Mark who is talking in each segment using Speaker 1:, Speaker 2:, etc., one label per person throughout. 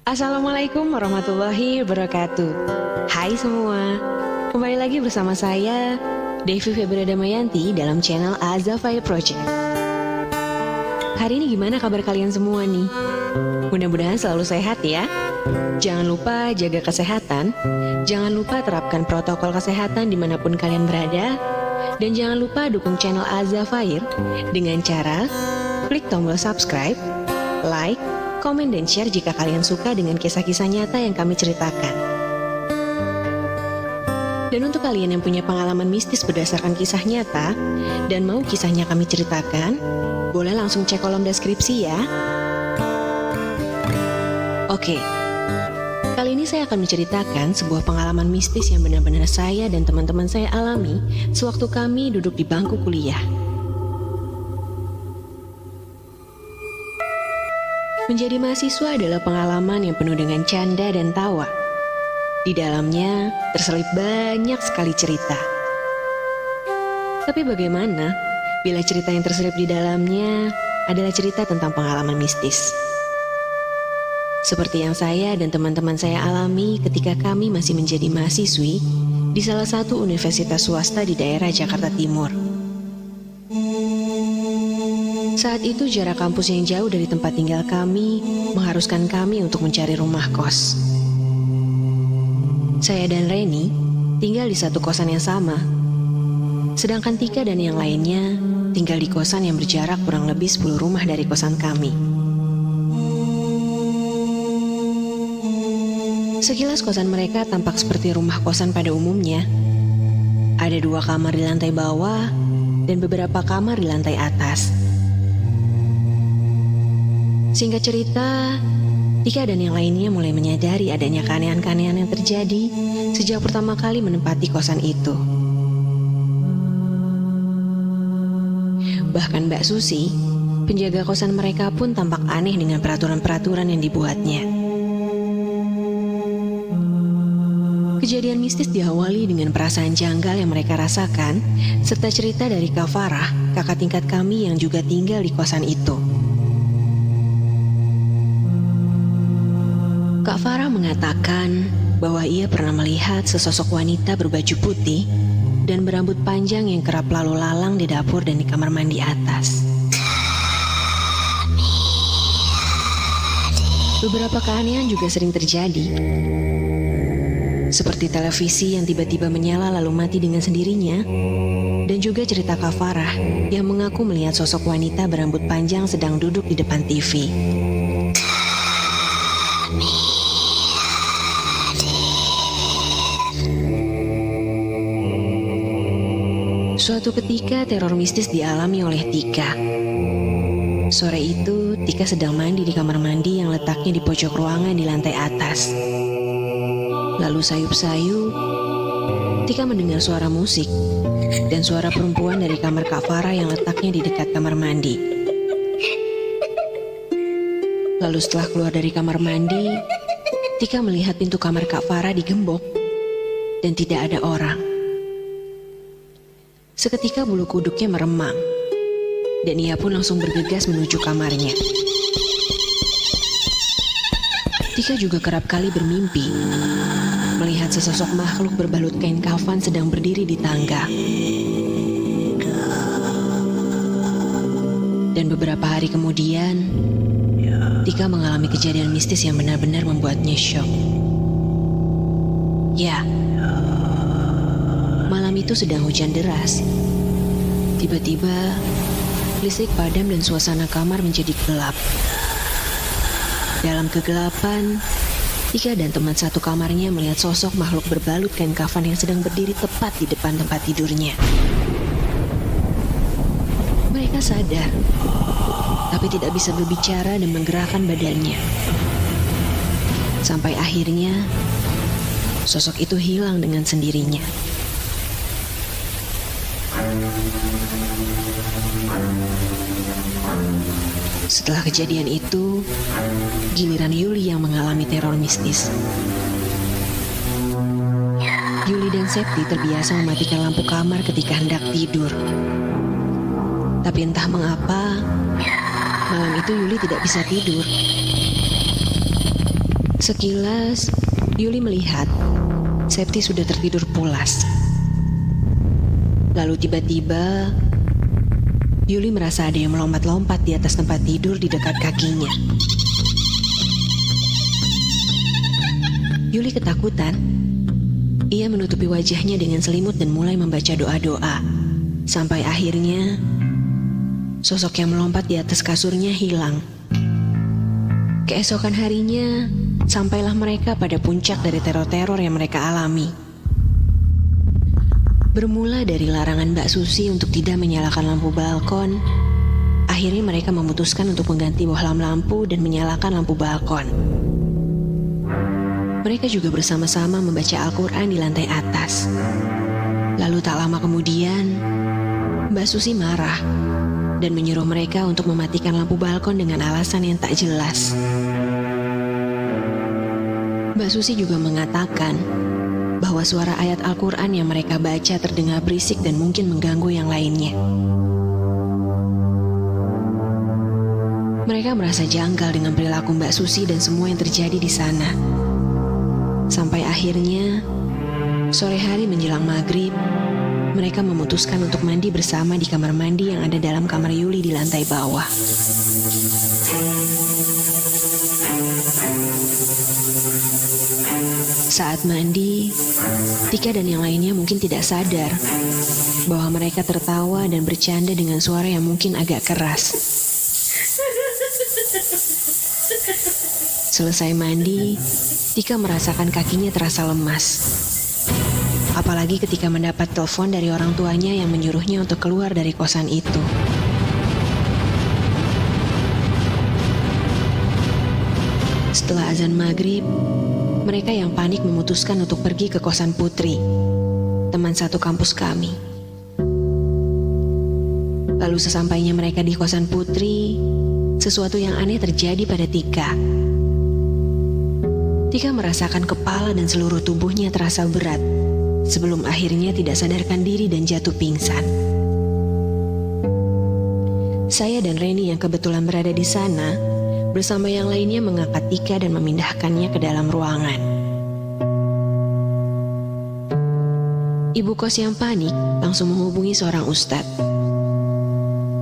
Speaker 1: Assalamualaikum warahmatullahi wabarakatuh. Hai semua, kembali lagi bersama saya Devi Febra Damayanti dalam channel Azafaya Project. Hari ini gimana kabar kalian semua nih? Mudah-mudahan selalu sehat ya. Jangan lupa jaga kesehatan, jangan lupa terapkan protokol kesehatan dimanapun kalian berada, dan jangan lupa dukung channel Azafaya dengan cara klik tombol subscribe, like, komen dan share jika kalian suka dengan kisah-kisah nyata yang kami ceritakan. Dan untuk kalian yang punya pengalaman mistis berdasarkan kisah nyata dan mau kisahnya kami ceritakan, boleh langsung cek kolom deskripsi ya. Oke, kali ini saya akan menceritakan sebuah pengalaman mistis yang benar-benar saya dan teman-teman saya alami sewaktu kami duduk di bangku kuliah. Menjadi mahasiswa adalah pengalaman yang penuh dengan canda dan tawa. Di dalamnya terselip banyak sekali cerita. Tapi bagaimana bila cerita yang terselip di dalamnya adalah cerita tentang pengalaman mistis? Seperti yang saya dan teman-teman saya alami ketika kami masih menjadi mahasiswi di salah satu universitas swasta di daerah Jakarta Timur. Saat itu jarak kampus yang jauh dari tempat tinggal kami mengharuskan kami untuk mencari rumah kos. Saya dan Reni tinggal di satu kosan yang sama. Sedangkan Tika dan yang lainnya tinggal di kosan yang berjarak kurang lebih 10 rumah dari kosan kami. Sekilas kosan mereka tampak seperti rumah kosan pada umumnya. Ada 2 kamar di lantai bawah dan beberapa kamar di lantai atas. Singkat cerita, Tika dan yang lainnya mulai menyadari adanya keanehan-keanehan yang terjadi sejak pertama kali menempati kosan itu. Bahkan Mbak Susi, penjaga kosan mereka pun tampak aneh dengan peraturan-peraturan yang dibuatnya. Kejadian mistis diawali dengan perasaan janggal yang mereka rasakan, serta cerita dari Kak Farah, kakak tingkat kami yang juga tinggal di kosan itu. Kak Farah mengatakan bahwa ia pernah melihat sesosok wanita berbaju putih dan berambut panjang yang kerap lalu lalang di dapur dan di kamar mandi atas. Beberapa keanehan juga sering terjadi, seperti televisi yang tiba-tiba menyala lalu mati dengan sendirinya, dan juga cerita Kak Farah yang mengaku melihat sosok wanita berambut panjang sedang duduk di depan TV. Suatu ketika teror mistis dialami oleh Tika. Sore itu, Tika sedang mandi di kamar mandi yang letaknya di pojok ruangan di lantai atas. Lalu sayup-sayup, Tika mendengar suara musik dan suara perempuan dari kamar Kak Farah yang letaknya di dekat kamar mandi. Lalu setelah keluar dari kamar mandi, Tika melihat pintu kamar Kak Farah digembok dan tidak ada orang. Seketika bulu kuduknya meremang, dan ia pun langsung bergegas menuju kamarnya. Tika juga kerap kali bermimpi melihat sesosok makhluk berbalut kain kafan sedang berdiri di tangga. Dan beberapa hari kemudian, Tika mengalami kejadian mistis yang benar-benar membuatnya syok. Ya, malam itu sedang hujan deras. Tiba-tiba, listrik padam dan suasana kamar menjadi gelap. Dalam kegelapan, Tika dan teman satu kamarnya melihat sosok makhluk berbalut kain kafan yang sedang berdiri tepat di depan tempat tidurnya. Mereka sadar, tapi tidak bisa berbicara dan menggerakkan badannya. Sampai akhirnya, sosok itu hilang dengan sendirinya. Setelah kejadian itu, giliran Yuli yang mengalami teror mistis. Yuli dan Septi terbiasa mematikan lampu kamar ketika hendak tidur. Tapi entah mengapa, malam itu Yuli tidak bisa tidur. Sekilas, Yuli melihat Septi sudah tertidur pulas. Lalu tiba-tiba, Yuli merasa ada yang melompat-lompat di atas tempat tidur di dekat kakinya. Yuli ketakutan. Ia menutupi wajahnya dengan selimut dan mulai membaca doa-doa. Sampai akhirnya, sosok yang melompat di atas kasurnya hilang. Keesokan harinya, sampailah mereka pada puncak dari teror-teror yang mereka alami. Bermula dari larangan Mbak Susi untuk tidak menyalakan lampu balkon, akhirnya mereka memutuskan untuk mengganti bohlam lampu dan menyalakan lampu balkon. Mereka juga bersama-sama membaca Al-Quran di lantai atas. Lalu tak lama kemudian, Mbak Susi marah dan menyuruh mereka untuk mematikan lampu balkon dengan alasan yang tak jelas. Mbak Susi juga mengatakan bahwa suara ayat Al-Quran yang mereka baca terdengar berisik dan mungkin mengganggu yang lainnya. Mereka merasa janggal dengan perilaku Mbak Susi dan semua yang terjadi di sana. Sampai akhirnya, sore hari menjelang maghrib, mereka memutuskan untuk mandi bersama di kamar mandi yang ada dalam kamar Yuli di lantai bawah. Saat mandi, Tika dan yang lainnya mungkin tidak sadar bahwa mereka tertawa dan bercanda dengan suara yang mungkin agak keras. Selesai mandi, Tika merasakan kakinya terasa lemas. Apalagi ketika mendapat telepon dari orang tuanya yang menyuruhnya untuk keluar dari kosan itu. Setelah azan maghrib, mereka yang panik memutuskan untuk pergi ke kosan Putri, teman satu kampus kami. Lalu sesampainya mereka di kosan Putri, sesuatu yang aneh terjadi pada Tika. Tika merasakan kepala dan seluruh tubuhnya terasa berat sebelum akhirnya tidak sadarkan diri dan jatuh pingsan. Saya dan Reni yang kebetulan berada di sana bersama yang lainnya mengangkat Tika dan memindahkannya ke dalam ruangan. Ibu kos yang panik langsung menghubungi seorang ustadz.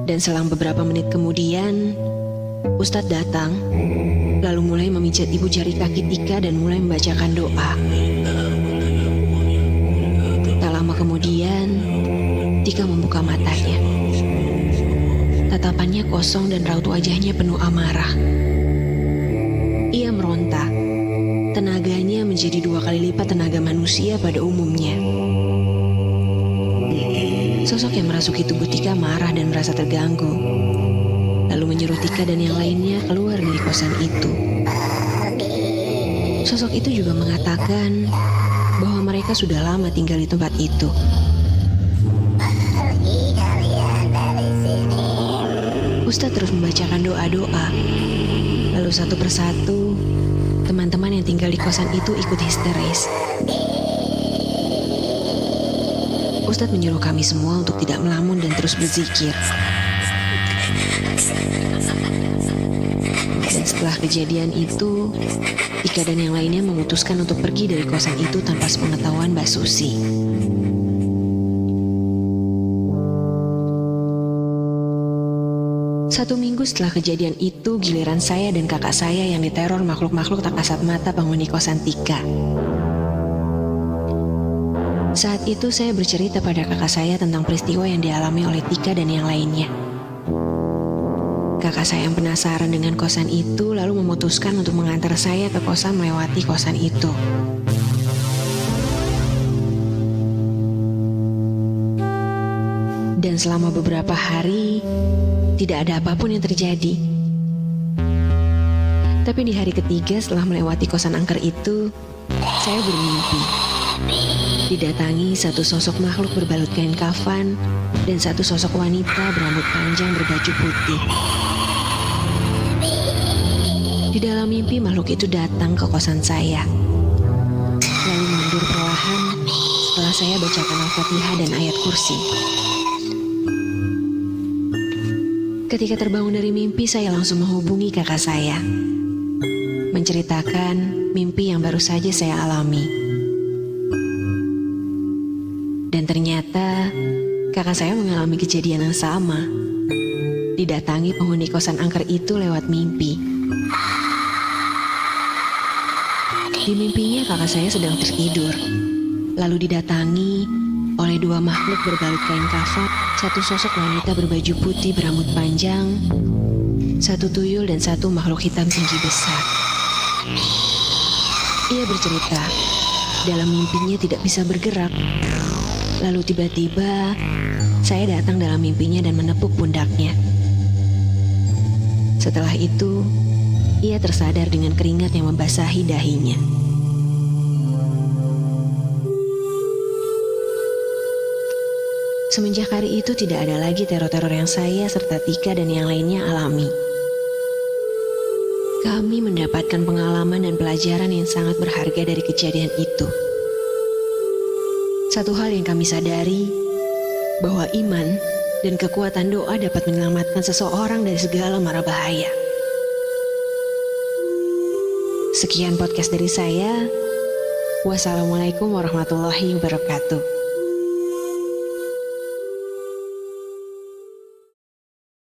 Speaker 1: Dan selang beberapa menit kemudian, ustadz datang lalu mulai memijat ibu jari kaki Tika dan mulai membacakan doa. Tak lama kemudian, Tika membuka matanya. Tatapannya kosong dan raut wajahnya penuh amarah. Ia meronta. Tenaganya menjadi 2 kali lipat tenaga manusia pada umumnya. Sosok yang merasuki tubuh Tika marah dan merasa terganggu. Lalu menyuruh Tika dan yang lainnya keluar dari kosan itu. Sosok itu juga mengatakan bahwa mereka sudah lama tinggal di tempat itu. Ustadz terus membacakan doa-doa. Lalu satu persatu, teman-teman yang tinggal di kosan itu ikut histeris. Ustadz menyuruh kami semua untuk tidak melamun dan terus berzikir. Dan setelah kejadian itu, Tika dan yang lainnya memutuskan untuk pergi dari kosan itu tanpa sepengetahuan Mbak Susi. Satu minggu setelah kejadian itu, giliran saya dan kakak saya yang diteror makhluk-makhluk tak kasat mata penghuni kosan Tika. Saat itu saya bercerita pada kakak saya tentang peristiwa yang dialami oleh Tika dan yang lainnya. Kakak saya yang penasaran dengan kosan itu lalu memutuskan untuk mengantar saya ke kosan melewati kosan itu. Dan selama beberapa hari, tidak ada apapun yang terjadi. Tapi di hari ketiga setelah melewati kosan angker itu, saya bermimpi. Didatangi satu sosok makhluk berbalut kain kafan dan satu sosok wanita berambut panjang berbaju putih. Di dalam mimpi makhluk itu datang ke kosan saya. Lalu mundur perlahan setelah saya bacakan Al-Fatihah dan ayat kursi. Ketika terbangun dari mimpi, saya langsung menghubungi kakak saya. menceritakan mimpi yang baru saja saya alami. Dan ternyata kakak saya mengalami kejadian yang sama. Didatangi penghuni kosan angker itu lewat mimpi. Di mimpinya kakak saya sedang tertidur, lalu didatangi oleh dua makhluk berbalut kain kafan, satu sosok wanita berbaju putih berambut panjang, satu tuyul dan satu makhluk hitam tinggi besar. Ia bercerita, dalam mimpinya tidak bisa bergerak. Lalu tiba-tiba, saya datang dalam mimpinya dan menepuk pundaknya. Setelah itu, ia tersadar dengan keringat yang membasahi dahinya. Semenjak hari itu tidak ada lagi teror-teror yang saya serta Tika dan yang lainnya alami. Kami mendapatkan pengalaman dan pelajaran yang sangat berharga dari kejadian itu. Satu hal yang kami sadari, bahwa iman dan kekuatan doa dapat menyelamatkan seseorang dari segala mara bahaya. Sekian podcast dari saya. Wassalamualaikum warahmatullahi wabarakatuh.